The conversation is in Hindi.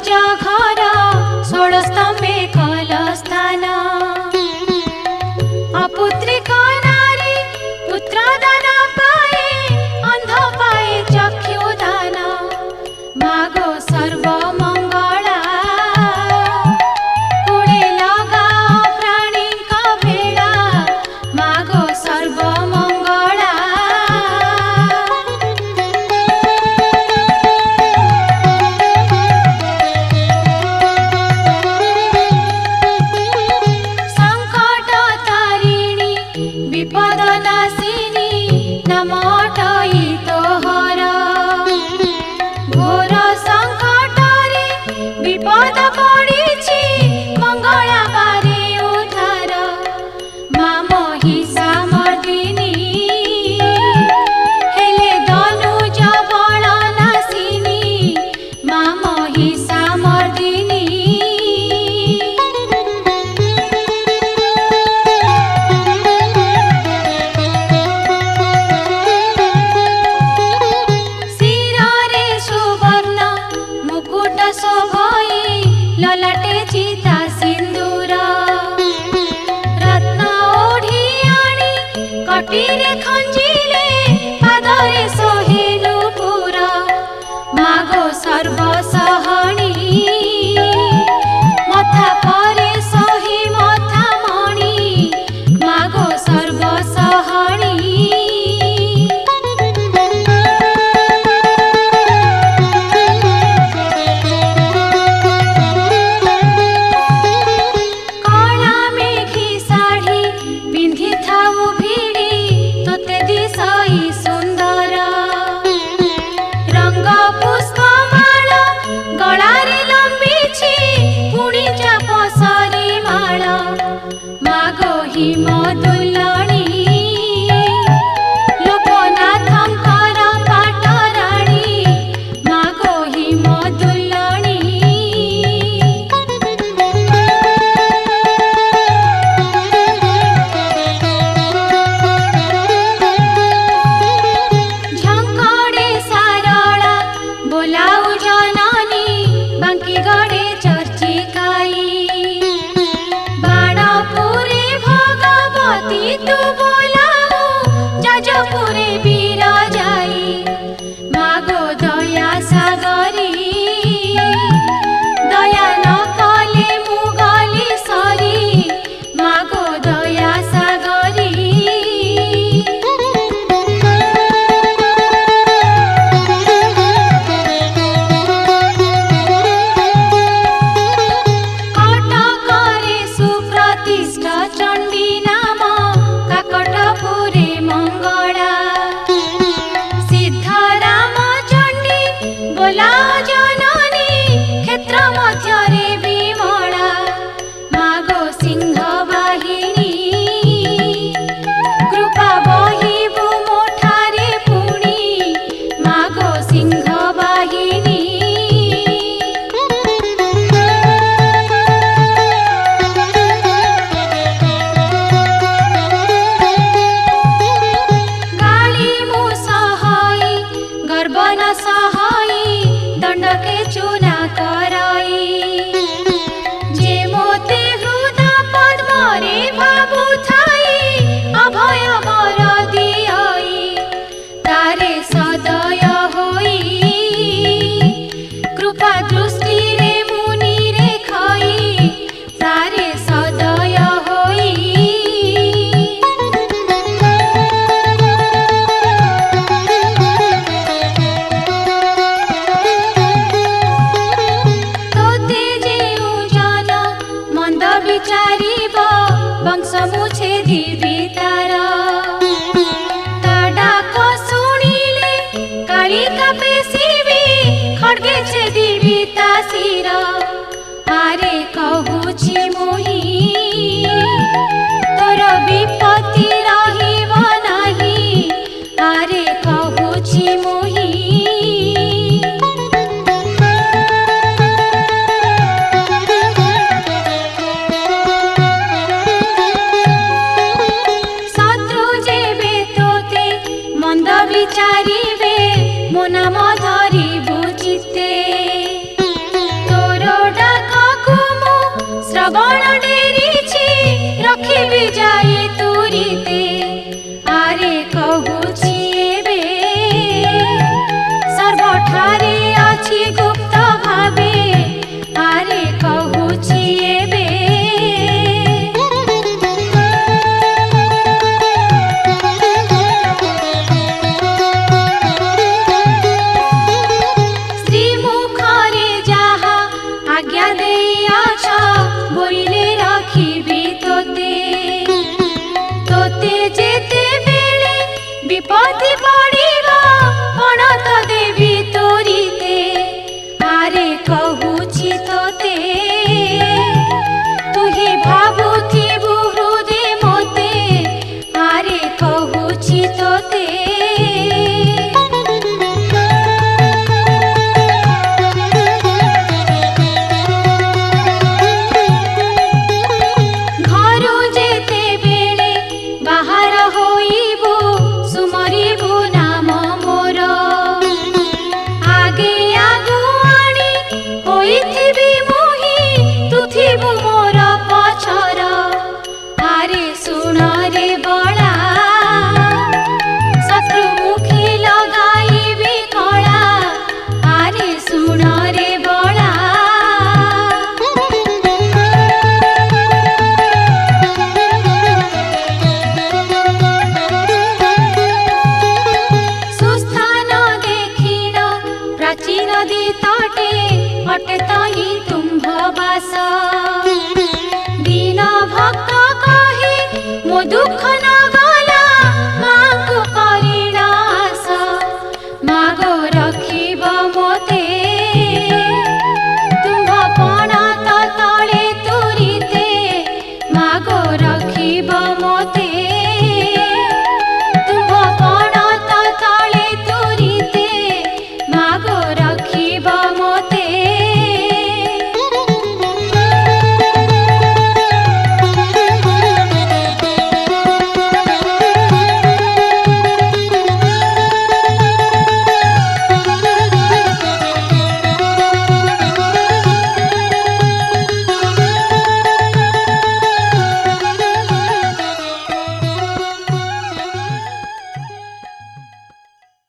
निज घर षोडस्तम्भे कलस्थान अपुत्रिक नारी पुत्र दान पाए अंध पाए चक्षु दान मागो सर्व मंगला कुड़े लगा प्राणी का भेड़ा मागो सर्व मंगला संकट तारिणी विपद नाशिनी नमटई तोहर घोर संकट रे विपद पड़िछि मंगला बारे उद्धार मा महिषा मर्दिनी हेले धनुज बल नाशिनी मा महिषा मर्दिनी शिरे सुवर्ण मुकुट शोभई ललाटे चिता सिंदूर रत्न ओढ़ी आनी कटीरे खंजिले पादरे सोहेलु पुर मागो सर्व सहणी मथा परे सही मथा मणि मागो सर्व सहणी कला मेघी साड़ी पिंधि थाऊ भिड़ी तोते दिशई सुंदर रंग पुष्प माल गलारे लंबीछि पुणी चाप सरी माल मागो हिम दुलणी लोकनाथंकर पाटराणी मागो हिम दुलणी झंकड़े सारला बोलाऊ जननी बांकी गड़े चर्चिकाई बाणपुरे भगवती तू बोलाऊ जजपुरे वीर जाई मागो दया सागरी दया न कले मुगली सरी मागो दया सागरी कटकरे सुप्रतिष्ठा चण्डी नाम काकटपुरे मंगला सिद्धराम चण्डी बोला जननी क्षेत्र मध्यरे विमला मागो सिंह बाहिनी कृपा बहिबु मोठारे पुणी मागो सिंह बाहिनी गाली मु सहाई गर्व न सहाई दंड के चूना कराई जे मोते हृदय पद्मरे भाबु थाई अभय वर दियाई तारे सदय होई कृपा दृष्टि रे मुनि रे खई तारे सदय होई तोते जेउ जन मंद विचारिब वंश मुछे दिबि तार ता डाक शुणिले कालिका पेशिबि खड्गे छेदिबि ता शिर आरे कहुछि मोहि तोर विपत्ति रहिब नाही आरे कहुछि मोहि शत्रु जेबे तोते मंद विचारिबे मो नाम धरिबु चित्ते तोर बण डेरीछि रखिबि जाई तुरीते आरे कहूछि एबे सर्वठारे अछि गुप्त भावे आरे कहूछि एबे श्रीमुखरे जाहा आज्ञा देइयाछ बोइले रखिबि तोते तोते जेते बेले विपत्ति पड़िबा पणत देवी तोरीते आरे कहूछि तोते तुहि भाबुथिबु हृदे मोते आरे कहूछि तोते घरु जेते बेले बाहर होइबु सुमरिबु नाम मोर आगे आगुआणी होइथिबि मोहि तुथिबु